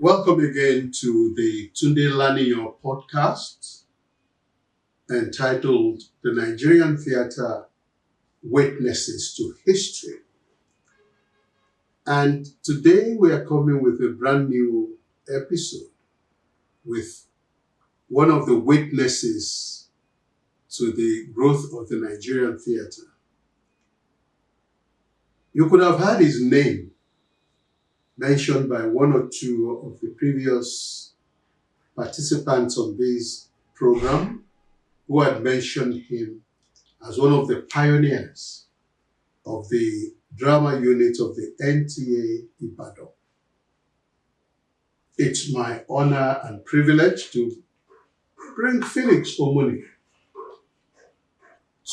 Welcome again to the Tunde Learning Your podcast entitled The Nigerian Theatre Witnesses to History. And today we are coming with a brand new episode with one of the witnesses to the growth of the Nigerian theatre. You could have heard his name mentioned by one or two of the previous participants on this program who had mentioned him as one of the pioneers of the drama unit of the NTA Ibadan. It's my honor and privilege to bring Felix Omuni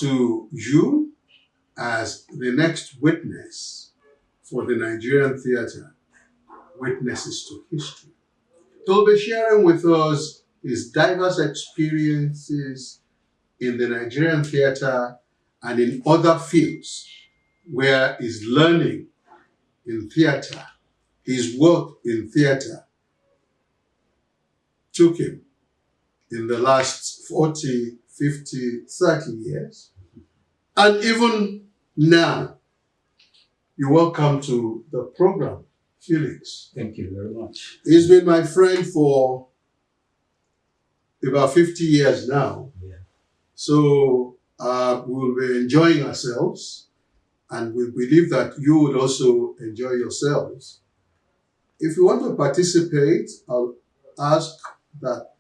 to you as the next witness for the Nigerian theatre Witnesses to History. He'll be sharing with us his diverse experiences in the Nigerian theatre and in other fields where his learning in theatre, his work in theatre took him in the last 40, 50, 30 years. And even now, you're welcome to the program, Felix. Thank you very much. He's been my friend for about 50 years now. Yeah. So we'll be enjoying ourselves, and we believe that you would also enjoy yourselves. If you want to participate, I'll ask that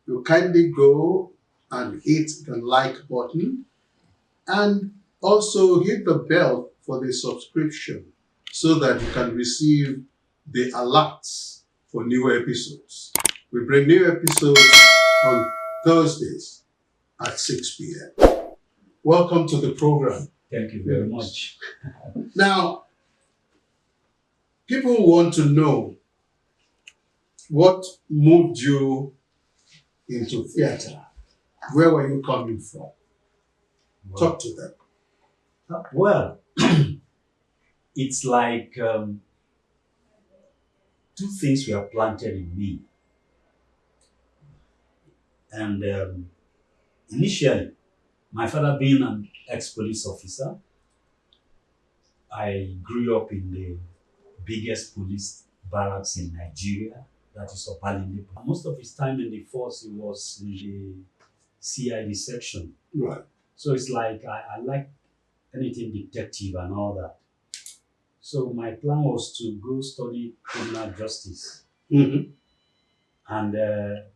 you kindly go and hit the like button and also hit the bell for the subscription so that you can receive the alerts for new episodes. We bring new episodes on Thursdays at 6 p.m. Welcome to the program. Thank you very much. Now, people want to know what moved you into theatre. Where were you coming from? Talk to them. Well, it's like two things were planted in me. And initially, my father being an ex-police officer, I grew up in the biggest police barracks in Nigeria, that is Opalinde. Most of his time in the force, he was in the CID section. Right. So it's like I like anything detective and all that. So my plan was to go study criminal justice. Mm-hmm. And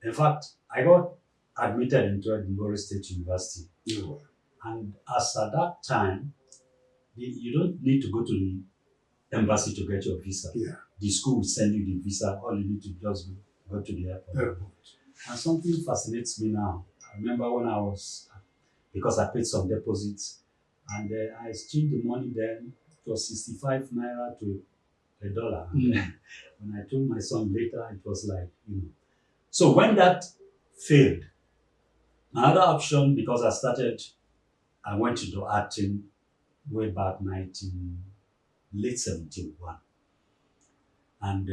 in fact, I got admitted into Edinburgh State University. Yeah. And as at that time, you don't need to go to the embassy to get your visa. Yeah. The school will send you the visa. All you need to just go to the airport. And something fascinates me now. I remember when I was, because I paid some deposits, and I exchanged the money then. It was 65 naira to $1. And when I told my son later, it was like, So when that failed, my other option, because I went into acting way back late 71. And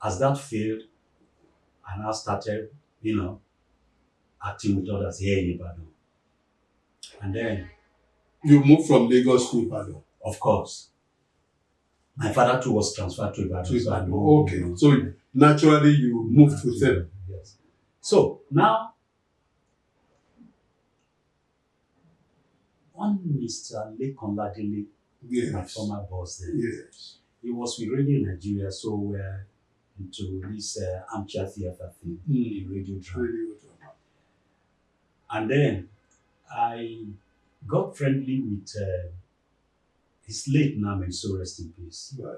as that failed, I now started, acting with others here in Ibadan. And then, you moved from Lagos to Ibadan? Of course. My father too was transferred to Ibadan. To Ibadan. Okay. So naturally you moved with him. Yes. So now, one Mr. Lekon Ladele, Yes. my former boss there, Yes. he was with Radio Nigeria, so we're into this armchair theatre thing, the radio drama. And then I got friendly with his late name, so rest in peace. Right.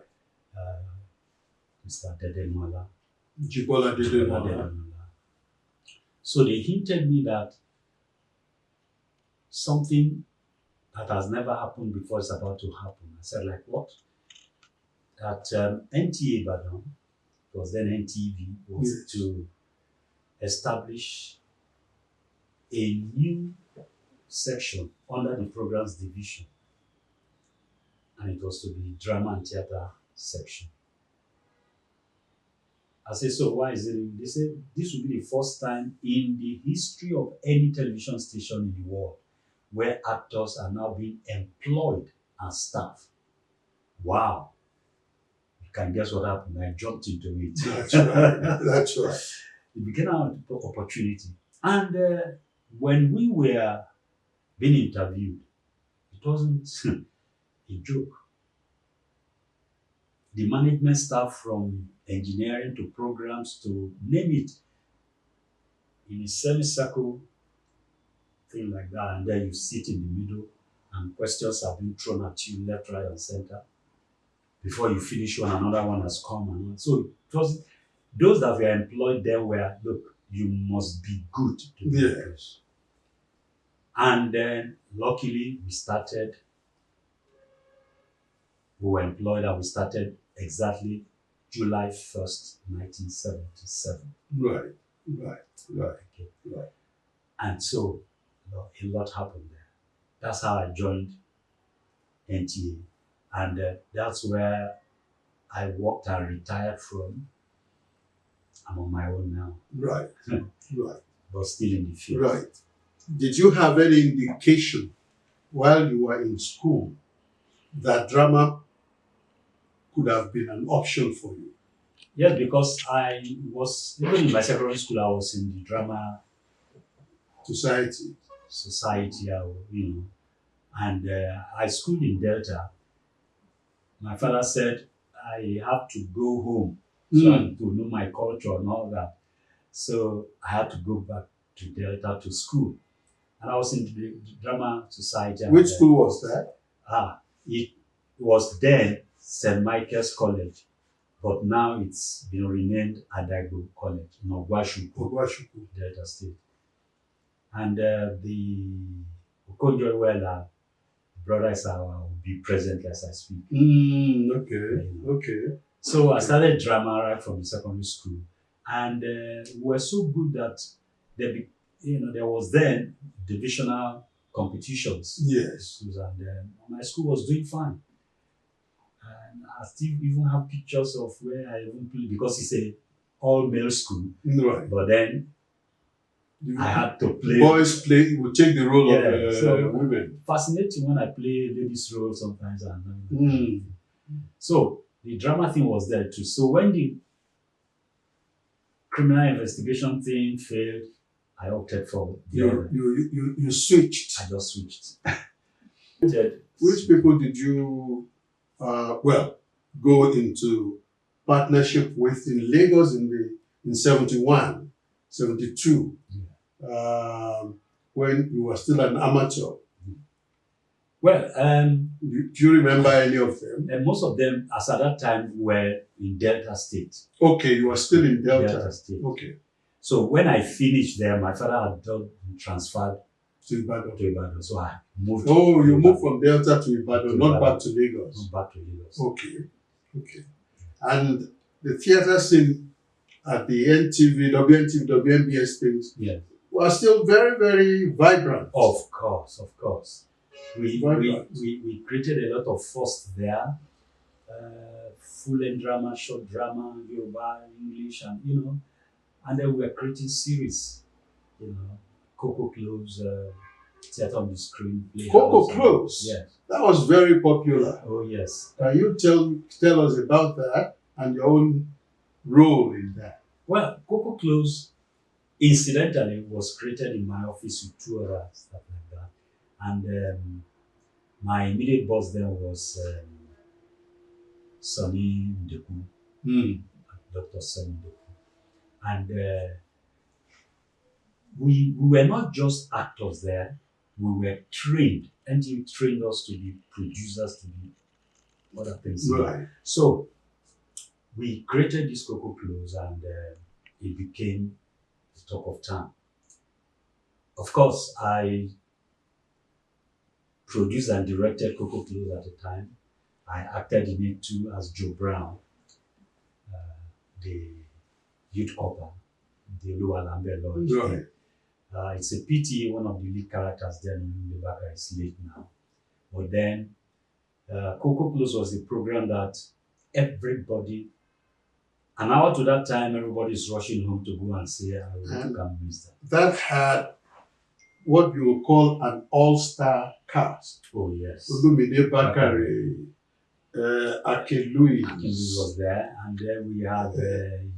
Mr. Dedemola. Jibola Dedemola. So they hinted me that something that has never happened before is about to happen. I said, like what? That NTA Ibadan, it was then NTV, was to establish a new section under the programs division. And it was to be drama and theatre section. I say, so why is it? They say this will be the first time in the history of any television station in the world where actors are now being employed as staff. Wow. You can guess what happened. I jumped into it. That's right. That's right. It became an opportunity. And when we were being interviewed, it wasn't a joke. The management staff, from engineering to programs to name it, in a semicircle thing like that, and then you sit in the middle and questions are being thrown at you left, right, and center. Before you finish one, another one has come. And so it was those that were employed there were, look, you must be good to do this. And then luckily we were employed and we started exactly July 1st, 1977. Right. Okay. And so a lot happened there. That's how I joined NTA. And that's where I worked and retired from. I'm on my own now. Right. But still in the field. Right. Did you have any indication while you were in school that drama could have been an option for you? Yes, because I was, even in my secondary school, I was in the drama society, and I schooled in Delta. My father said I have to go home so I to know my culture and all that. So I had to go back to Delta to school. And I was in the drama society. Which school was that? It was then St. Michael's College, but now it's been renamed Adago College in Ogwashuku, Delta State. And the Okonjo Iweala brothers will be present as I speak. Okay. So I started drama right from the secondary school, and we were so good that there was then divisional competitions. Yes. And my school was doing fine. And I still even have pictures of where I even played, because it's a all-male school. Right. But then I had to play. Boys would take the role of women. Fascinating when I play ladies' role sometimes. So the drama thing was there too. So when the criminal investigation thing failed, I opted for you switched. I just switched. Which people did you go into partnership with in Lagos in 71, 72, when you were still an amateur? Well, do you remember any of them? And most of them, as at that time, were in Delta State. Okay, you were still in Delta State. Okay. So when I finished there, my father had transferred to Ibadan. So I moved. Oh, you moved from Delta to Ibadan, not back to Lagos. Not back to Lagos. Okay. And the theatre scene at the NTV, WNTV, WNBS things were still very, very vibrant. Of course. We created a lot of firsts there. Full-length drama, short drama, Yoruba, English, and and then we were creating series, Coco Close, Theatre on the Screen. Coco Close? Yes. That was very popular. Oh, yes. Can you tell us about that and your own role in that? Well, Coco Close, incidentally, was created in my office with two other stuff like that. And my immediate boss then was Sonny Ndeku, Dr. Sonny Ndeku. And we were not just actors there, we were trained. NTV trained us to be producers, to be other things. Right. So we created this Coco Close, and it became the talk of town. Of course, I produced and directed Coco Close at the time. I acted in it too as Joe Brown, the youth copper, the Lualambe Lodge. Right. It's a pity one of the lead characters there in Lebaka is late now. But then Coco Close was a program that everybody An hour to that time, everybody's rushing home to go and say, I want to And come miss that. that had what you would call an all-star cast. Oh, yes. Olumide Bakare, Akelui, Akinwumi was there, and then we have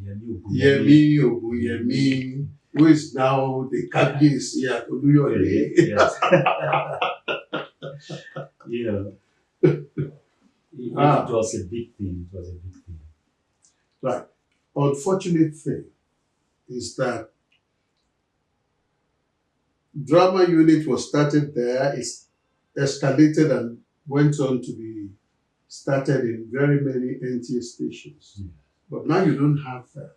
Yemi Obuyemi. Yemi Obuyemi, who is now the Kabiyesi at Oluyole. Yes. You know, it was a big thing. It was a big thing. Right. Unfortunate thing is that drama unit was started there. It's escalated and went on to be started in very many NTA stations. Yeah. But now you don't have that.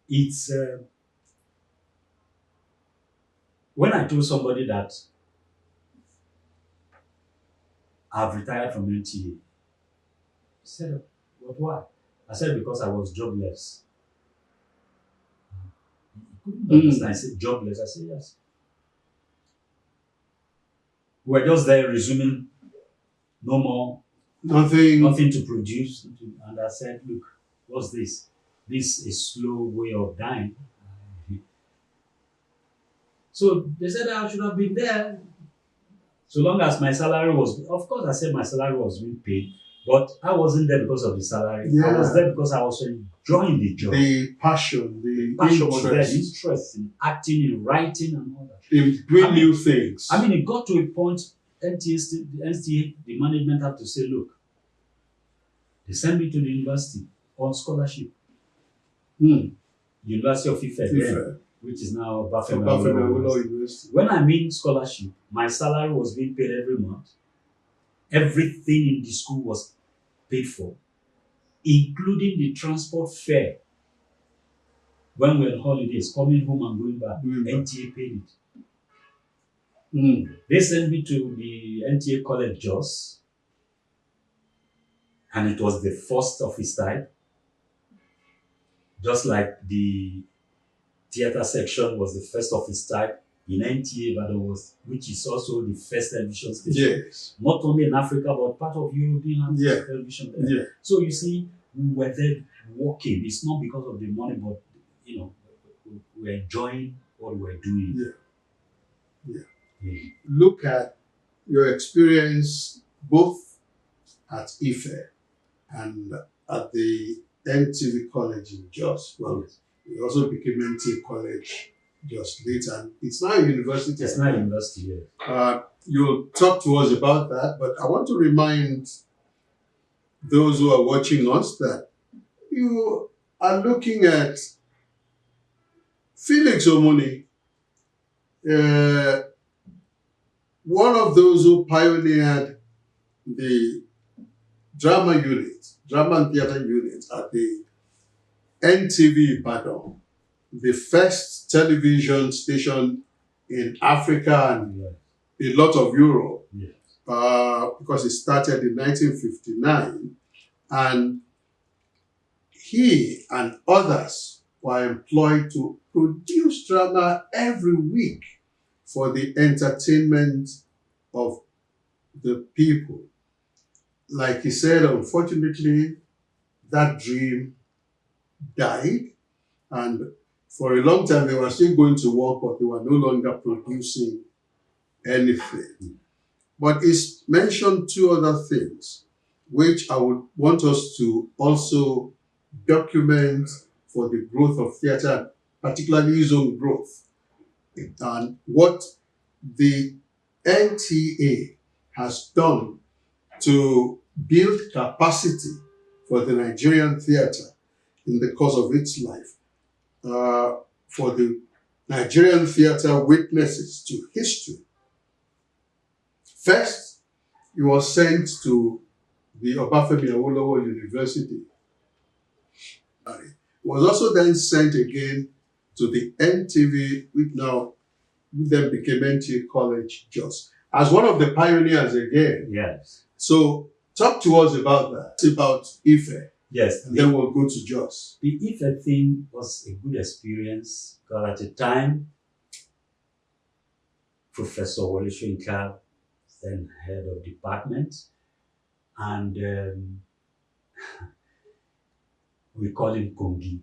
It's when I told somebody that I've retired from NTA, he said, "But why?" I said, "Because I was jobless." He couldn't understand. I said, "Jobless?" I said, "Yes." We were just there resuming, no more, nothing to produce. And I said, "Look, what's this? This is a slow way of dying." So they said I should have been there. So long as my salary was, of course, I said my salary was being paid, but I wasn't there because of the salary. Yeah. I was there because I was enjoying the job. The passion, the Passion was there, the interest interest in acting, in writing, and all that. in doing new things. I mean, it got to a point, NTA, the management had to say, look, they sent me to the university on scholarship. University of Ife, then, which is now Bafemi Awolowo University. When I mean scholarship, my salary was being paid every month. Everything in the school was paid for, including the transport fare. When we were on holidays, coming home and going back, NTA paid it. They sent me to the NTA College Jos, and it was the first of its type. Just like the theater section was the first of its type in NTA, but which is also the first television station. Yes. Not only in Africa, but part of European television there. Yeah. So you see, we were there working. It's not because of the money, but we're enjoying what we're doing. Yeah. Look at your experience both at Ife and at the NTV College in Jos. Well, it also became NTA College just later, and it's now a university. It's now a university, yes. You'll talk to us about that, but I want to remind those who are watching us that you are looking at Felix Omuni, one of those who pioneered the drama and theater unit at the NTV Ibadan, the first television station in Africa and a lot of Europe, because it started in 1959. And he and others were employed to produce drama every week for the entertainment of the people. Like he said, unfortunately, that dream died, and for a long time they were still going to work, but they were no longer producing anything. But he's mentioned two other things which I would want us to also document for the growth of theatre, particularly his own growth, and what the NTA has done to build capacity for the Nigerian theatre in the course of its life, for the Nigerian theatre witnesses to history. First, he was sent to the Obafemi Awolowo University. He was also then sent again to the NTV, which then became NTA College Jos, as one of the pioneers again. Yes. So talk to us about that. It's about Ife. Yes. And then we'll go to Jos. The Ife thing was a good experience because at the time, Professor Wole Soyinka, then head of department, and We call him Kongi.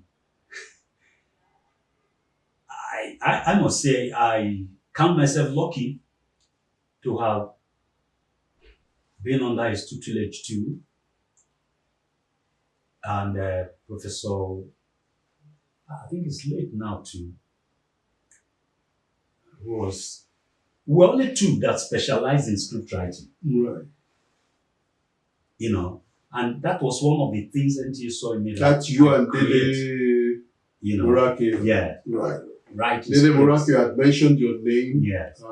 I must say I count myself lucky to have been under his tutelage too. And Professor, I think it's late now too, was, we only two that specialized in script writing, Right. you know, and that was one of the things NTA saw in me. That's you and create, Dede you know, Muraki. yeah, Right. writing Dede scripts. Muraki had mentioned your name. Yes.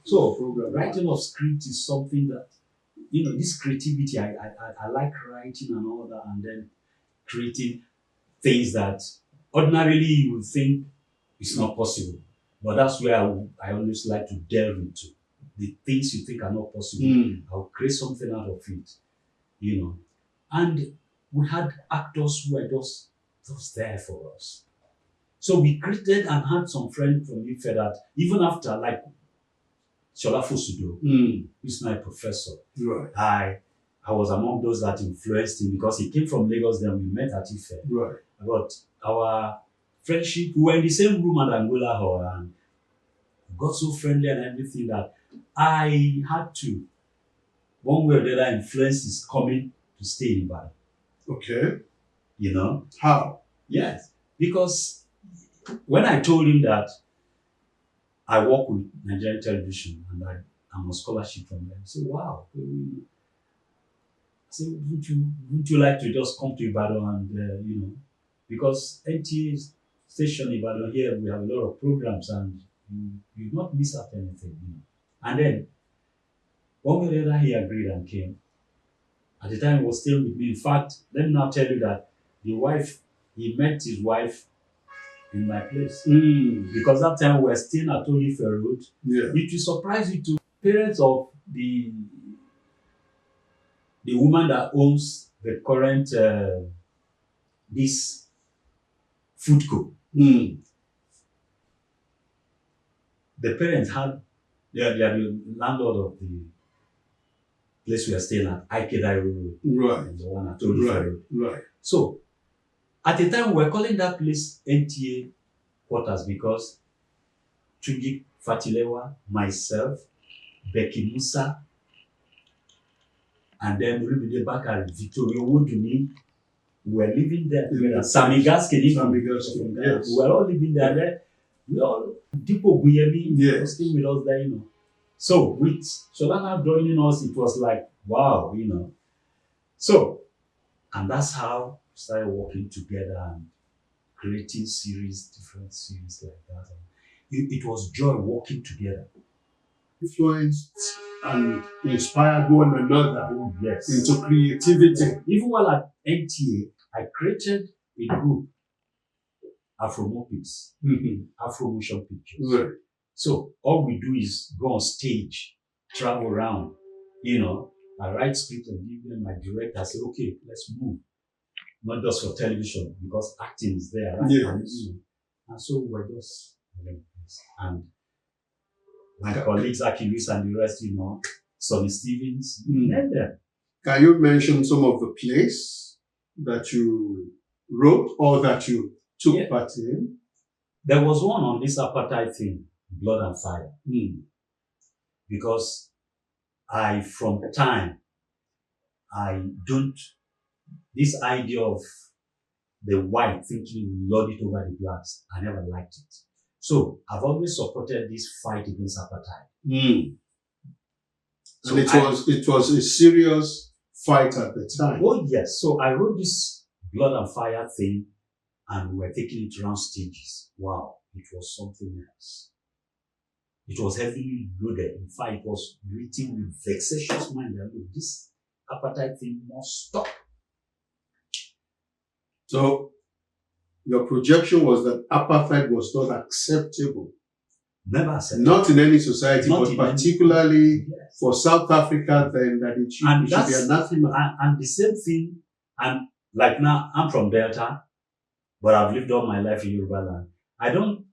So, Writing of script is something that, you know, this creativity, I like writing and all that, and then creating things that ordinarily you would think is not possible. But that's where I always like to delve into. The things you think are not possible, I'll create something out of it, you know. And we had actors who were just there for us. So we created and had some friends from Ife that even after, like Shola Fosudo, who's my professor, right. I was among those that influenced him because he came from Lagos, then we met at Ife. Right. But our friendship, we were in the same room at Angola Hall and got so friendly and everything that I had to, one way or the other, influence his coming to stay in Bali. Okay. You know? How? Yes. Because when I told him that I work with Nigerian television and I'm on scholarship from them, he said, wow. I said, wouldn't you like to just come to Ibadan and, you know, because NTA station Ibadan here, we have a lot of programs and you not miss out anything, you know. And then, one way or the other, he agreed and came. At the time, he was staying with me. In fact, let me now tell you that he met his wife in my place. Because that time we were staying at Olive Road. Yeah. It will surprise you to parents of the woman that owns the current this food co. The parents they are the landlord of the place we are staying at, Ikedai Road. Right. The one at Olive Road. Right. So at the time we were calling that place NTA quarters because Tunji Fatilewa, myself, Becky Musa, and then Rubide Bakari, Victoria Woduni, we were living there together. Sami Gaskin, yes. We were all living there. Then we all, Dipo Guyemi, yes. staying with us there, you know. So with Sholana joining us, it was like, wow, you know. So, and that's how we started working together and creating different series like that. It was joy working together. Influenced and inspired one another into creativity. Even while at NTA, I created a group, Afromopics, Afro Motion Pictures. Right. So all we do is go on stage, travel around, you know, I write scripts and give them my director. I say, okay, let's move. Not just for television, because acting is there, right? Yes. And so we're just, and my colleagues, Achilles and the rest, you know, Sonny Stevens, name them. Can you mention some of the plays that you wrote or that you took part in? There was one on this apartheid thing, Blood and Fire. Because from time, this idea of the white thinking we lord it over the blacks, I never liked it. So I've always supported this fight against apartheid. So it was a serious fight at the time. Oh yes. So I wrote this Blood and Fire thing and we were taking it around stages. Wow, it was something else. It was heavily loaded. In fact, it was written with vexatious mind that look, this apartheid thing must stop. So your projection was that apartheid was not acceptable. Never acceptable. Not in any society, but particularly for South Africa, then that it should be anathema. And the same thing, and like now, I'm from Delta, but I've lived all my life in Yoruba land.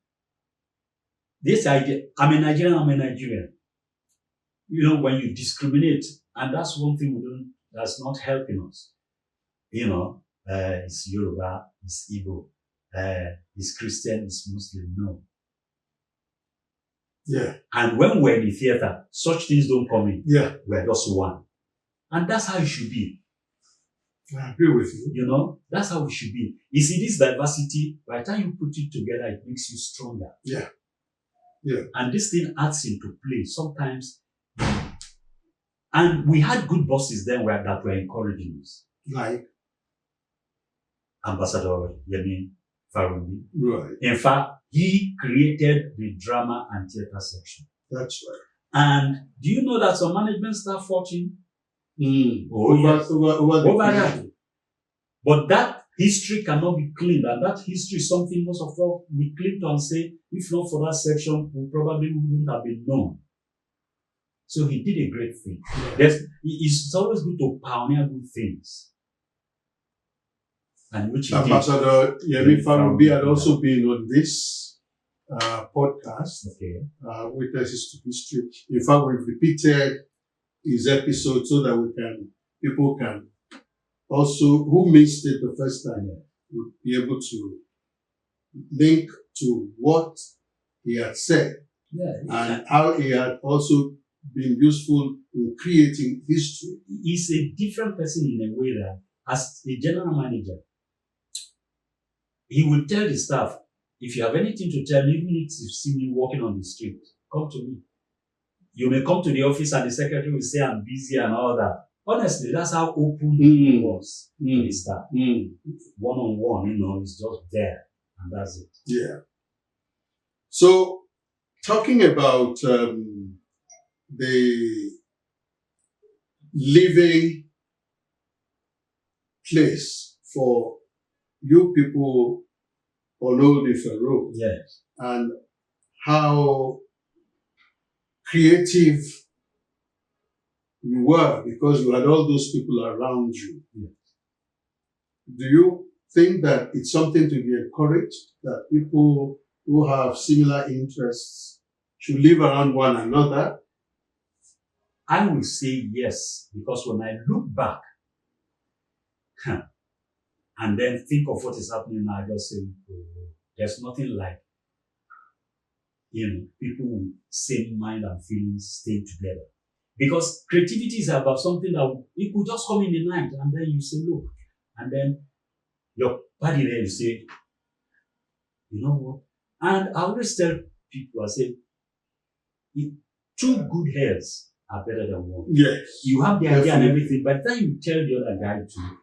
This idea, I'm a Nigerian. You know, when you discriminate, and that's one thing that's not helping us. You know, is Yoruba, is Igbo, is Christian, is Muslim. No. Yeah. And when we're in the theater, such things don't come in. Yeah. We're just one. And that's how it should be. I agree with you. You know, that's how it should be. You see, this diversity, by the time you put it together, it makes you stronger. Yeah. Yeah. And this thing adds into play sometimes. And we had good bosses then that were encouraging us. Like Ambassador Yemi Farubi. Right. In fact, he created the drama and theater section. That's right. And do you know that some management staff fought him? Over that. But that history cannot be cleaned, and that history is something most of us we cling to and say, if not for that section, we probably wouldn't have been known. So he did a great thing. It's always good to pioneer good things. And which Ambassador Yemi Farubi had also been on this podcast, Witnesses to History. In fact, we've repeated his episode so that people can also, who missed it the first time, would be able to link to what he had said and how he had also been useful in creating history. He's a different person in a way that, as a general manager, he will tell the staff, if you have anything to tell, even if you see me walking on the street, come to me. You may come to the office and the secretary will say, I'm busy and all that. Honestly, that's how open he was to the staff. One-on-one, he's just there. And that's it. Yeah. So, talking about the living place for you people on Old Ife Road. Yes. And how creative you were because you had all those people around you. Yes. Do you think that it's something to be encouraged, that people who have similar interests should live around one another? I will say yes, because when I look back and then think of what is happening now, I just say, there's nothing like, people with same mind and feelings staying together. Because creativity is about something that it could just come in the night and then you say, look, and then your body there, you say, you know what? And I always tell people, I say, two good heads are better than one. Yes. You have the idea and everything. By the time you tell the other guy to,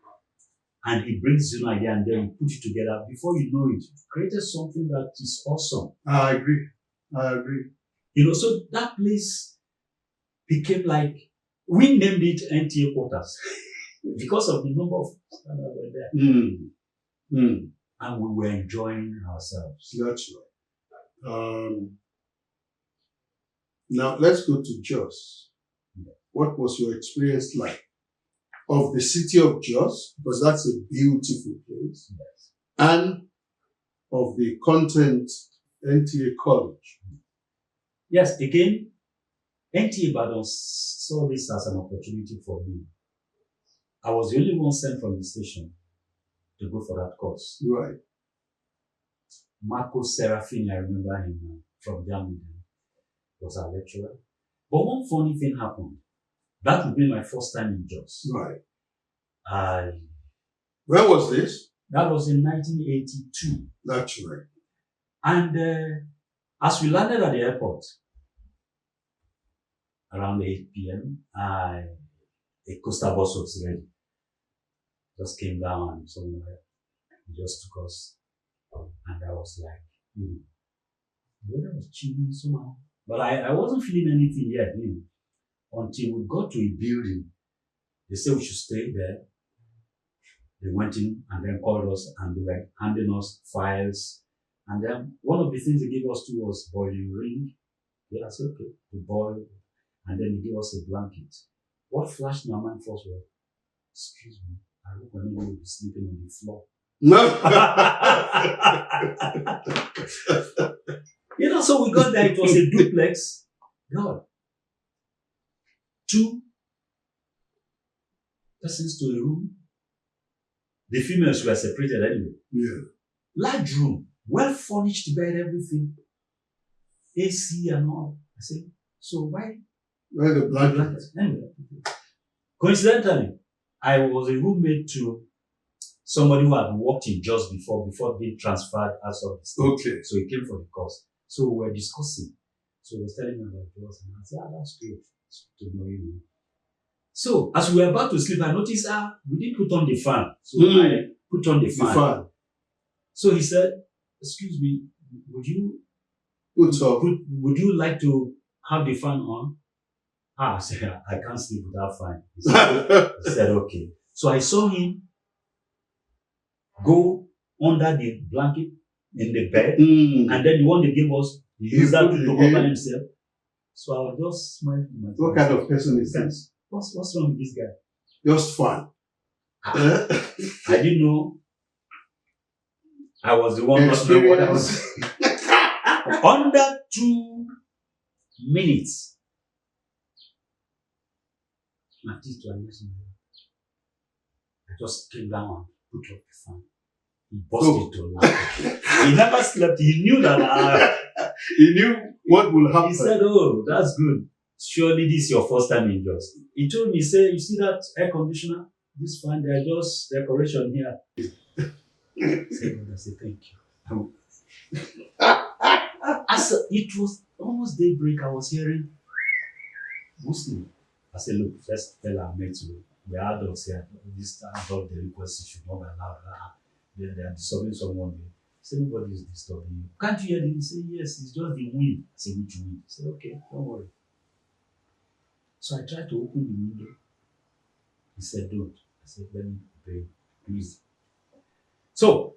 and he brings you an idea and then you put it together, before you know it, you've created something that is awesome. I agree. So that place became like, we named it NTA quarters because of the number of people that were there. And we were enjoying ourselves. That's right. Now let's go to Jos. What was your experience like of the city of Jos? Because that's a beautiful place. Yes. And of the content NTA College. Yes, again, NTA Badon saw this as an opportunity for me. I was the only one sent from the station to go for that course. Right. Marco Serafini, I remember him from Germany, was our lecturer. But one funny thing happened. That would be my first time in Jos. Right. When was this? That was in 1982. That's right. And as we landed at the airport, around 8 p.m., a coastal bus was ready. Just came down and somewhere, he just took us. And I was like, the weather was chilly somehow. But I wasn't feeling anything yet, until we got to a building. They said we should stay there. They went in and then called us and they were handing us files. And then one of the things they gave us too was boiling ring. Yeah, I said, okay, to boil. And then they gave us a blanket. What flashed in my mind first was, excuse me, I hope we're not going to be sleeping on the floor. No. So we got there, it was a duplex. God. 2 persons to a room. The females were separated anyway. Yeah. Large room, well furnished bed, everything. AC and all. I said, so why? Where the blankets? Anyway, coincidentally, I was a roommate to somebody who had worked in Jos before being transferred out of the state. Okay. So he came for the course. So we were discussing. So he was telling me about Jos, and I said, that's good to know, So as we were about to sleep, I noticed, we didn't put on the fan. So I put on the fan. So he said, excuse me, would you like to have the fan on? I said, I can't sleep without fan. He said, okay. So I saw him go under the blanket in the bed, and then the one they gave us, he used that to cover himself. So I was just smiling to myself. What kind of person is this? What's wrong with this guy? Just fun. I didn't know I was the one not knowing what I was. Under 2 minutes, my teeth were messing me up. I just came down and put up the fan. He busted to laugh. He never slept. He knew that. He knew what will happen. He said, oh, that's good. Surely this is your first time in Jos. He told me, say, you see that air conditioner? This fan, they're just decoration here. I said, thank you. It was almost daybreak. I was hearing Muslim. I said, look, let's tell our mates, we're adults here. This adult delinquency should not be allowed. They are disturbing someone. He said, nobody is disturbing you. Can't you hear them? He said, yes, it's just the wind. I said, which wind? He said, okay, don't worry. So I tried to open the window. He said, don't. I said, let me pray, please. So,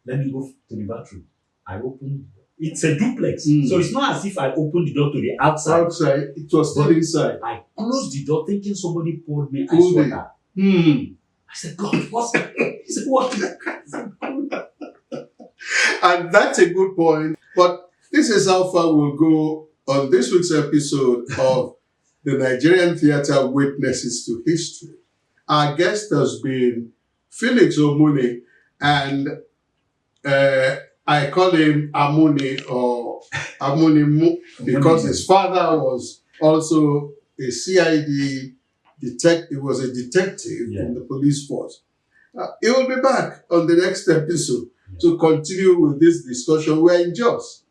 let me go to the bathroom. I opened. It's a duplex. So it's not as if I opened the door to the outside. It was still inside. I closed the door thinking somebody poured me ice water. I said, God, what's that? He said, what? And that's a good point. But this is how far we'll go on this week's episode of the Nigerian Theatre Witnesses to History. Our guest has been Felix Omuni, and I call him Omuni or Omuni because his father was also a CID detective. He was a detective in the police force. He will be back on the next episode to continue with this discussion. We're in Jos,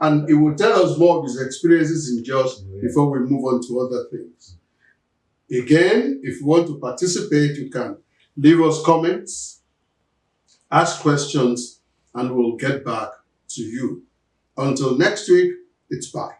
and he will tell us more of his experiences in Jos before we move on to other things. Again, if you want to participate, you can leave us comments, ask questions, and we'll get back to you. Until next week, it's bye.